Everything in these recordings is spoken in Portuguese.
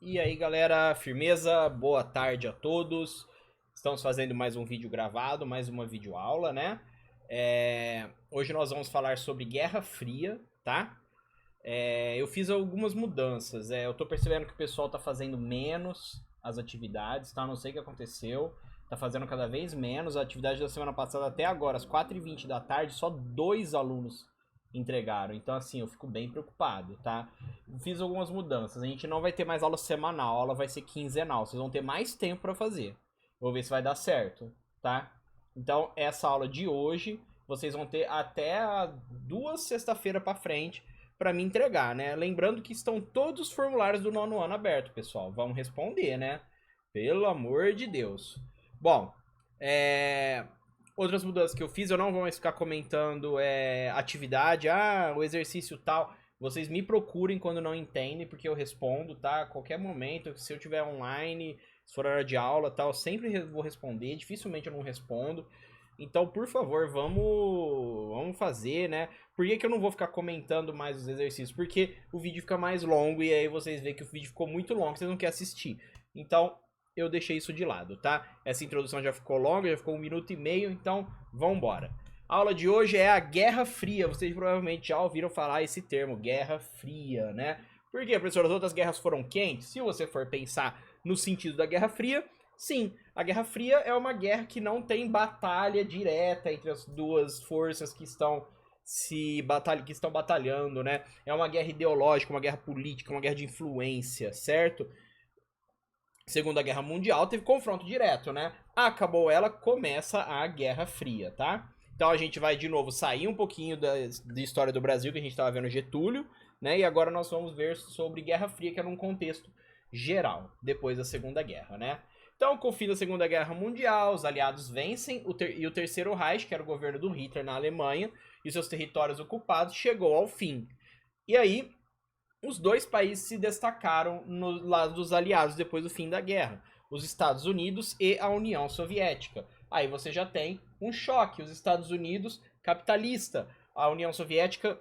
E aí, galera, firmeza? Boa tarde a todos. Estamos fazendo mais um vídeo gravado, mais uma videoaula, né? Hoje nós vamos falar sobre Guerra Fria, tá? Eu fiz algumas mudanças. Eu tô percebendo que o pessoal tá fazendo menos as atividades, tá? Não sei o que aconteceu. Tá fazendo cada vez menos. A atividade da semana passada até agora, às 4h20 da tarde, só 2 alunos entregaram. Então, assim, eu fico bem preocupado, tá? Fiz algumas mudanças. A gente não vai ter mais aula semanal, a aula vai ser quinzenal. Vocês vão ter mais tempo para fazer. Vou ver se vai dar certo, tá? Então, essa aula de hoje, vocês vão ter até 2 sexta-feira para frente para me entregar, né? Lembrando que estão todos os formulários do nono ano aberto, pessoal. Vamos responder, né? Pelo amor de Deus. Bom, outras mudanças que eu fiz, eu não vou mais ficar comentando atividade, o exercício tal. Vocês me procurem quando não entendem, porque eu respondo, tá? A qualquer momento, se eu tiver online, se for hora de aula, tal, eu sempre vou responder, dificilmente eu não respondo. Então, por favor, vamos fazer, né? Por que eu não vou ficar comentando mais os exercícios? Porque o vídeo fica mais longo e aí vocês veem que o vídeo ficou muito longo, vocês não querem assistir. Então, eu deixei isso de lado, tá? Essa introdução já ficou longa, já ficou 1 minuto e meio, então vamos embora. A aula de hoje é a Guerra Fria. Vocês provavelmente já ouviram falar esse termo, Guerra Fria, né? Por quê, professor? As outras guerras foram quentes? Se você for pensar no sentido da Guerra Fria, sim, a Guerra Fria é uma guerra que não tem batalha direta entre as duas forças que estão que estão batalhando, né? É uma guerra ideológica, uma guerra política, uma guerra de influência, certo? Segunda Guerra Mundial teve confronto direto, né? Acabou ela, começa a Guerra Fria, tá? Então a gente vai de novo sair um pouquinho da história do Brasil, que a gente estava vendo Getúlio, né? E agora nós vamos ver sobre Guerra Fria, que é num contexto geral, depois da Segunda Guerra, né? Então, com o fim da Segunda Guerra Mundial, os aliados vencem e o Terceiro Reich, que era o governo do Hitler na Alemanha, e seus territórios ocupados, chegou ao fim. E aí, os dois países se destacaram no lado dos aliados depois do fim da guerra, os Estados Unidos e a União Soviética. Aí você já tem um choque, os Estados Unidos capitalista, a União Soviética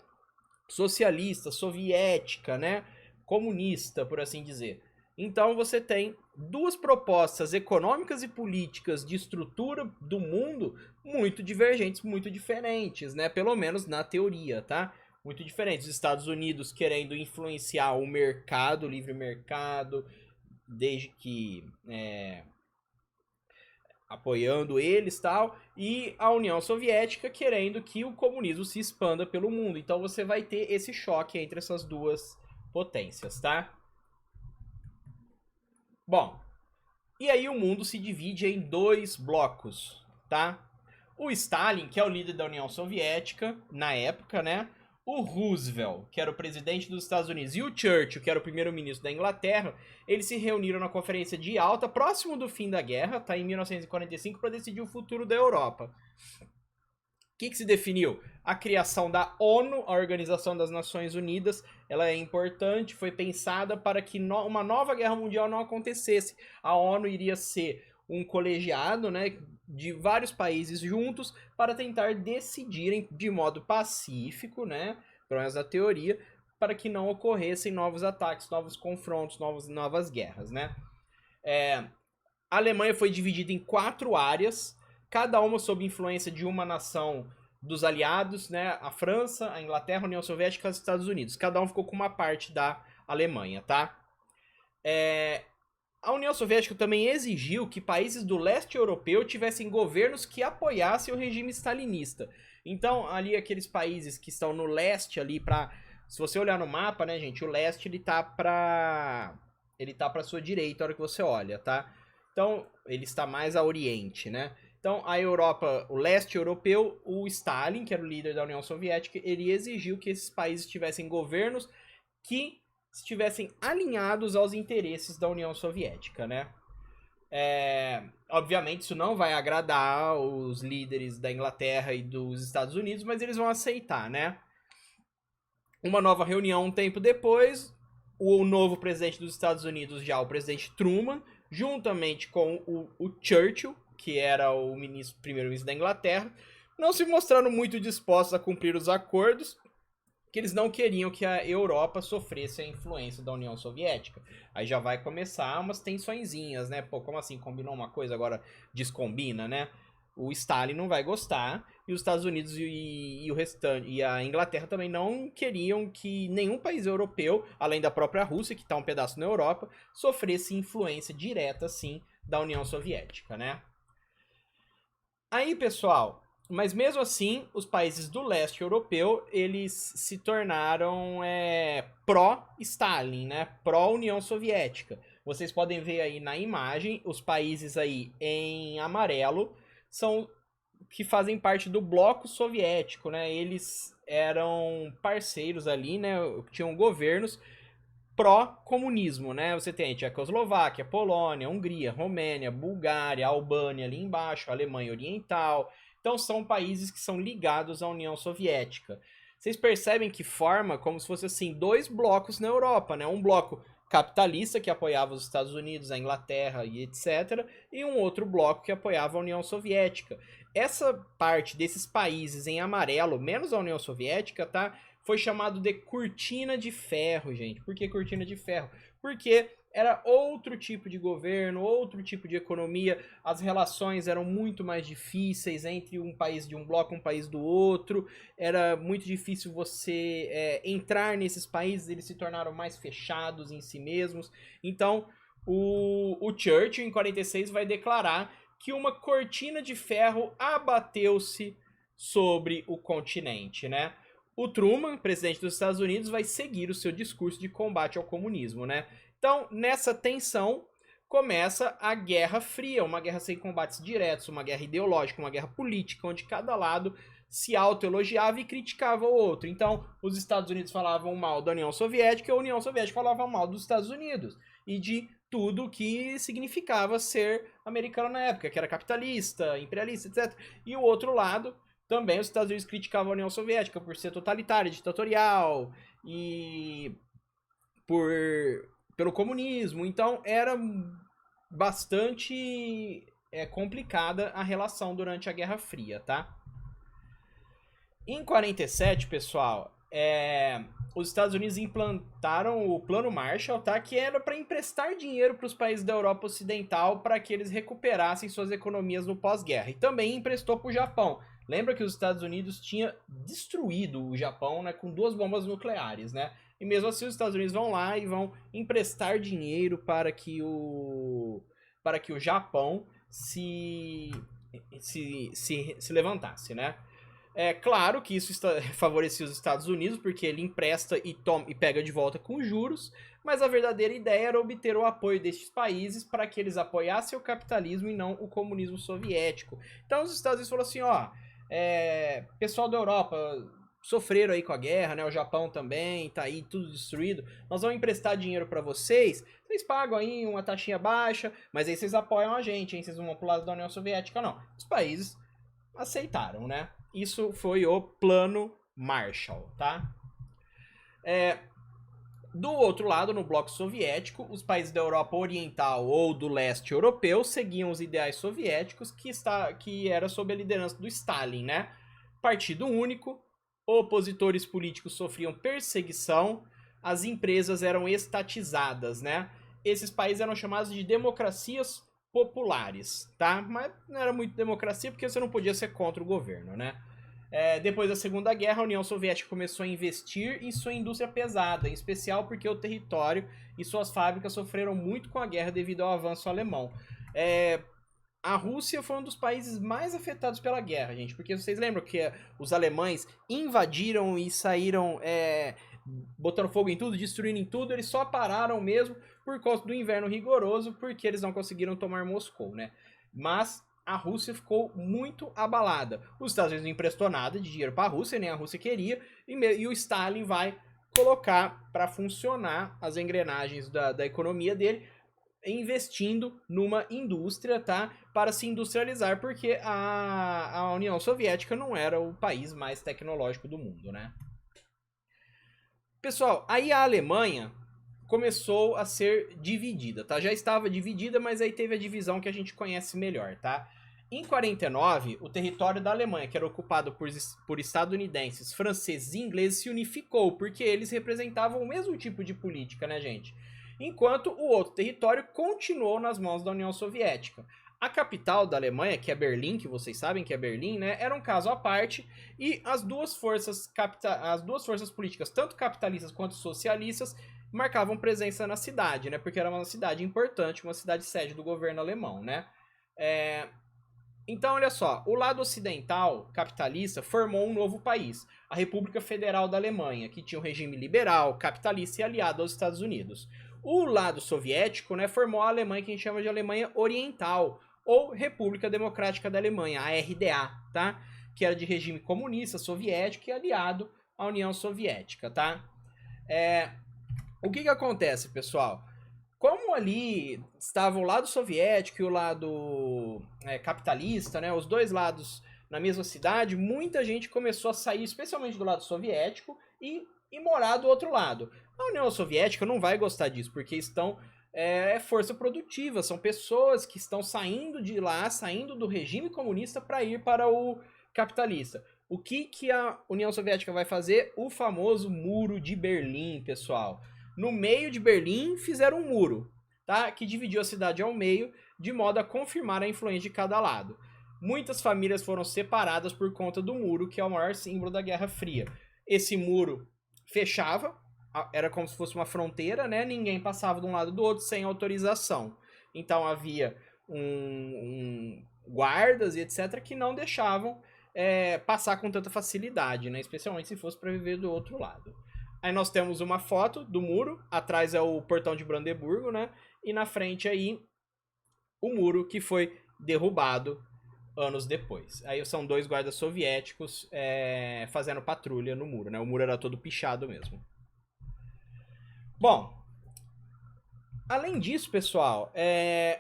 socialista, soviética, né? Comunista, por assim dizer. Então você tem duas propostas econômicas e políticas de estrutura do mundo muito divergentes, muito diferentes, né? Pelo menos na teoria, tá? Muito diferentes. Os Estados Unidos querendo influenciar o mercado, o livre mercado, desde que apoiando eles tal, e a União Soviética querendo que o comunismo se expanda pelo mundo. Então você vai ter esse choque entre essas duas potências, tá? Bom, e aí o mundo se divide em dois blocos, tá? O Stalin, que é o líder da União Soviética na época, né? O Roosevelt, que era o presidente dos Estados Unidos, e o Churchill, que era o primeiro-ministro da Inglaterra, eles se reuniram na Conferência de Yalta, próximo do fim da guerra, tá, em 1945, para decidir o futuro da Europa. O que se definiu? A criação da ONU, a Organização das Nações Unidas. Ela é importante, foi pensada para que uma nova guerra mundial não acontecesse. A ONU iria ser um colegiado, né, de vários países juntos para tentar decidirem de modo pacífico, né, pelo menos na teoria, para que não ocorressem novos ataques, novos confrontos, novas guerras, né. A Alemanha foi dividida em 4 áreas, cada uma sob influência de uma nação dos aliados, né? A França, a Inglaterra, a União Soviética e os Estados Unidos. Cada um ficou com uma parte da Alemanha, tá? A União Soviética também exigiu que países do leste europeu tivessem governos que apoiassem o regime stalinista. Então, ali aqueles países que estão no leste ali para, se você olhar no mapa, né, gente, o leste ele tá para sua direita a hora que você olha, tá? Então, ele está mais a oriente, né? Então, a Europa, o leste europeu, o Stalin, que era o líder da União Soviética, ele exigiu que esses países tivessem governos que estivessem alinhados aos interesses da União Soviética, né? Obviamente, isso não vai agradar os líderes da Inglaterra e dos Estados Unidos, mas eles vão aceitar, né? Uma nova reunião um tempo depois, o novo presidente dos Estados Unidos, já o presidente Truman, juntamente com o Churchill, que era o primeiro-ministro da Inglaterra, não se mostraram muito dispostos a cumprir os acordos que eles não queriam que a Europa sofresse a influência da União Soviética. Aí já vai começar umas tensõezinhas, né? Pô, como assim combinou uma coisa, agora descombina, né? O Stalin não vai gostar e os Estados Unidos e o restante e a Inglaterra também não queriam que nenhum país europeu, além da própria Rússia, que está um pedaço na Europa, sofresse influência direta, assim, da União Soviética, né? Aí, pessoal, mas mesmo assim, os países do leste europeu, eles se tornaram pró-Stalin, né? Pró-União Soviética. Vocês podem ver aí na imagem, os países aí em amarelo são que fazem parte do bloco soviético, né? Eles eram parceiros ali, né? Tinham governos pró-comunismo, né? Você tem a Tchecoslováquia, Polônia, Hungria, Romênia, Bulgária, Albânia ali embaixo, Alemanha Oriental. Então são países que são ligados à União Soviética. Vocês percebem que forma como se fosse assim dois blocos na Europa, né? Um bloco capitalista que apoiava os Estados Unidos, a Inglaterra e etc, e um outro bloco que apoiava a União Soviética. Essa parte desses países em amarelo, menos a União Soviética, tá? Foi chamado de cortina de ferro, gente. Por que cortina de ferro? Porque era outro tipo de governo, outro tipo de economia, as relações eram muito mais difíceis entre um país de um bloco e um país do outro, era muito difícil você entrar nesses países, eles se tornaram mais fechados em si mesmos. Então, o Churchill, em 46, vai declarar que uma cortina de ferro abateu-se sobre o continente, né? O Truman, presidente dos Estados Unidos, vai seguir o seu discurso de combate ao comunismo, né? Então, nessa tensão, começa a Guerra Fria, uma guerra sem combates diretos, uma guerra ideológica, uma guerra política, onde cada lado se autoelogiava e criticava o outro. Então, os Estados Unidos falavam mal da União Soviética e a União Soviética falava mal dos Estados Unidos. E de tudo que significava ser americano na época, que era capitalista, imperialista, etc. E o outro lado, também os Estados Unidos criticavam a União Soviética por ser totalitária, ditatorial e pelo comunismo. Então era bastante complicada a relação durante a Guerra Fria, tá? Em 47, pessoal, os Estados Unidos implantaram o Plano Marshall, tá? Que era para emprestar dinheiro para os países da Europa Ocidental para que eles recuperassem suas economias no pós-guerra. E também emprestou para o Japão. Lembra que os Estados Unidos tinha destruído o Japão, né, com 2 bombas nucleares, né? E mesmo assim os Estados Unidos vão lá e vão emprestar dinheiro para que o Japão se levantasse, né? É claro que isso favorecia os Estados Unidos, porque ele empresta e pega de volta com juros, mas a verdadeira ideia era obter o apoio destes países para que eles apoiassem o capitalismo e não o comunismo soviético. Então os Estados Unidos falaram assim, ó, pessoal da Europa sofreram aí com a guerra, né? O Japão também, tá aí tudo destruído. Nós vamos emprestar dinheiro para vocês pagam aí uma taxinha baixa, mas aí vocês apoiam a gente, hein? Vocês não vão pro lado da União Soviética, não. Os países aceitaram, né? Isso foi o Plano Marshall, tá? Do outro lado, no bloco soviético, os países da Europa Oriental ou do leste europeu seguiam os ideais soviéticos que era sob a liderança do Stalin, né? Partido único, opositores políticos sofriam perseguição, as empresas eram estatizadas, né? Esses países eram chamados de democracias populares, tá? Mas não era muito democracia porque você não podia ser contra o governo, né? Depois da Segunda Guerra, a União Soviética começou a investir em sua indústria pesada, em especial porque o território e suas fábricas sofreram muito com a guerra devido ao avanço alemão. A Rússia foi um dos países mais afetados pela guerra, gente, porque vocês lembram que os alemães invadiram e saíram botando fogo em tudo, destruindo em tudo, eles só pararam mesmo por causa do inverno rigoroso, porque eles não conseguiram tomar Moscou, né? Mas a Rússia ficou muito abalada. Os Estados Unidos não emprestou nada de dinheiro para a Rússia, nem a Rússia queria, e o Stalin vai colocar para funcionar as engrenagens da economia dele, investindo numa indústria, tá? Para se industrializar, porque a União Soviética não era o país mais tecnológico do mundo, né? Pessoal, aí a Alemanha começou a ser dividida, tá? Já estava dividida, mas aí teve a divisão que a gente conhece melhor, tá? Em 49, o território da Alemanha, que era ocupado por estadunidenses, franceses e ingleses, se unificou, porque eles representavam o mesmo tipo de política, né, gente? Enquanto o outro território continuou nas mãos da União Soviética. A capital da Alemanha, que é Berlim, que vocês sabem que é Berlim, né, era um caso à parte, e as duas forças políticas, tanto capitalistas quanto socialistas, marcavam presença na cidade, né, porque era uma cidade importante, uma cidade sede do governo alemão, né. Então, olha só, o lado ocidental capitalista formou um novo país, a República Federal da Alemanha, que tinha um regime liberal, capitalista e aliado aos Estados Unidos. O lado soviético, né, formou a Alemanha que a gente chama de Alemanha Oriental, ou República Democrática da Alemanha, a RDA, tá? Que era de regime comunista, soviético e aliado à União Soviética, tá? O que acontece, pessoal? Como ali estava o lado soviético e o lado capitalista, né, os dois lados na mesma cidade, muita gente começou a sair, especialmente do lado soviético, e morar do outro lado. A União Soviética não vai gostar disso, porque estão força produtiva, são pessoas que estão saindo de lá, saindo do regime comunista para ir para o capitalista. O que a União Soviética vai fazer? O famoso Muro de Berlim, pessoal. No meio de Berlim fizeram um muro, tá? Que dividiu a cidade ao meio, de modo a confirmar a influência de cada lado. Muitas famílias foram separadas por conta do muro, que é o maior símbolo da Guerra Fria. Esse muro fechava, era como se fosse uma fronteira, né? Ninguém passava de um lado do outro sem autorização. Então havia guardas e etc. que não deixavam passar com tanta facilidade, né? Especialmente se fosse para viver do outro lado. Aí nós temos uma foto do muro, atrás é o portão de Brandeburgo, né? E na frente aí o muro que foi derrubado anos depois. Aí são dois guardas soviéticos fazendo patrulha no muro, né? O muro era todo pichado mesmo. Bom, além disso, pessoal,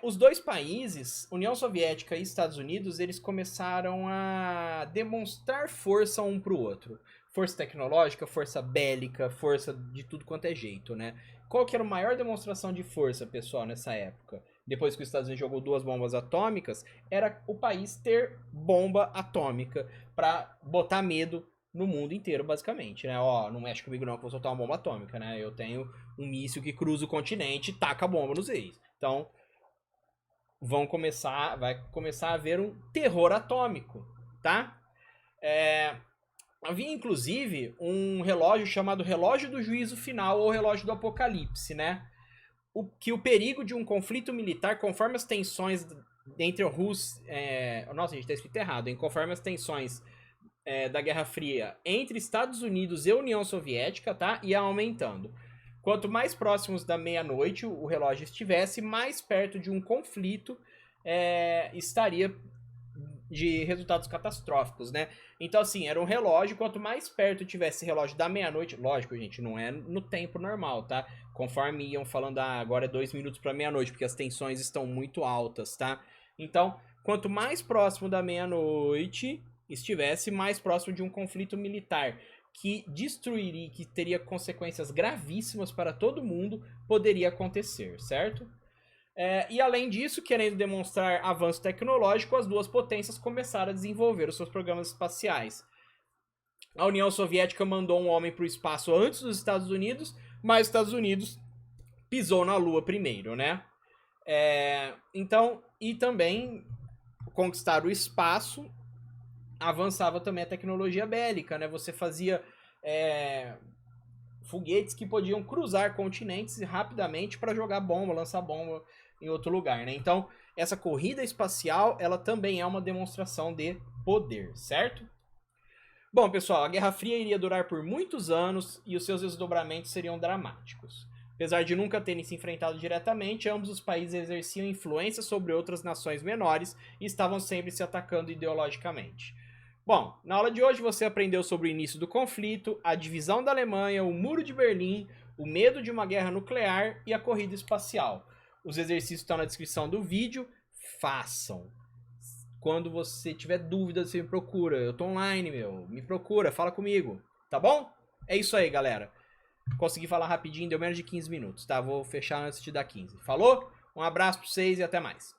os dois países, União Soviética e Estados Unidos, eles começaram a demonstrar força um pro outro. Força tecnológica, força bélica, força de tudo quanto é jeito, né? Qual que era a maior demonstração de força, pessoal, nessa época? Depois que os Estados Unidos jogou 2 bombas atômicas, era o país ter bomba atômica para botar medo no mundo inteiro, basicamente, né? Ó, não mexe comigo não que eu vou soltar uma bomba atômica, né? Eu tenho um míssil que cruza o continente e taca a bomba nos ex. Então, vai começar a haver um terror atômico, tá? Havia, inclusive, um relógio chamado relógio do juízo final ou relógio do apocalipse, né? O perigo de um conflito militar, conforme as tensões entre a Rússia... Nossa, a gente tá escrito errado, hein? Conforme as tensões da Guerra Fria entre Estados Unidos e União Soviética, tá? Ia aumentando. Quanto mais próximos da meia-noite o relógio estivesse, mais perto de um conflito estaria de resultados catastróficos, né? Então, assim, era um relógio, quanto mais perto tivesse esse relógio da meia-noite, lógico, gente, não é no tempo normal, tá? Conforme iam falando, agora é 2 minutos para meia-noite, porque as tensões estão muito altas, tá? Então, quanto mais próximo da meia-noite estivesse, mais próximo de um conflito militar que destruiria, que teria consequências gravíssimas para todo mundo, poderia acontecer, certo? E além disso, querendo demonstrar avanço tecnológico, as duas potências começaram a desenvolver os seus programas espaciais. A União Soviética mandou um homem para o espaço antes dos Estados Unidos, mas os Estados Unidos pisou na Lua primeiro, né? Então, e também conquistar o espaço avançava também a tecnologia bélica, né? Você fazia foguetes que podiam cruzar continentes rapidamente para jogar bomba, lançar bomba em outro lugar, né? Então, essa corrida espacial, ela também é uma demonstração de poder, certo? Bom, pessoal, a Guerra Fria iria durar por muitos anos e os seus desdobramentos seriam dramáticos. Apesar de nunca terem se enfrentado diretamente, ambos os países exerciam influência sobre outras nações menores e estavam sempre se atacando ideologicamente. Bom, na aula de hoje você aprendeu sobre o início do conflito, a divisão da Alemanha, o Muro de Berlim, o medo de uma guerra nuclear e a corrida espacial. Os exercícios estão na descrição do vídeo, façam. Quando você tiver dúvida, você me procura. Eu tô online, me procura, fala comigo, tá bom? É isso aí, galera. Consegui falar rapidinho, deu menos de 15 minutos, tá? Vou fechar antes de dar 15. Falou? Um abraço pra vocês e até mais.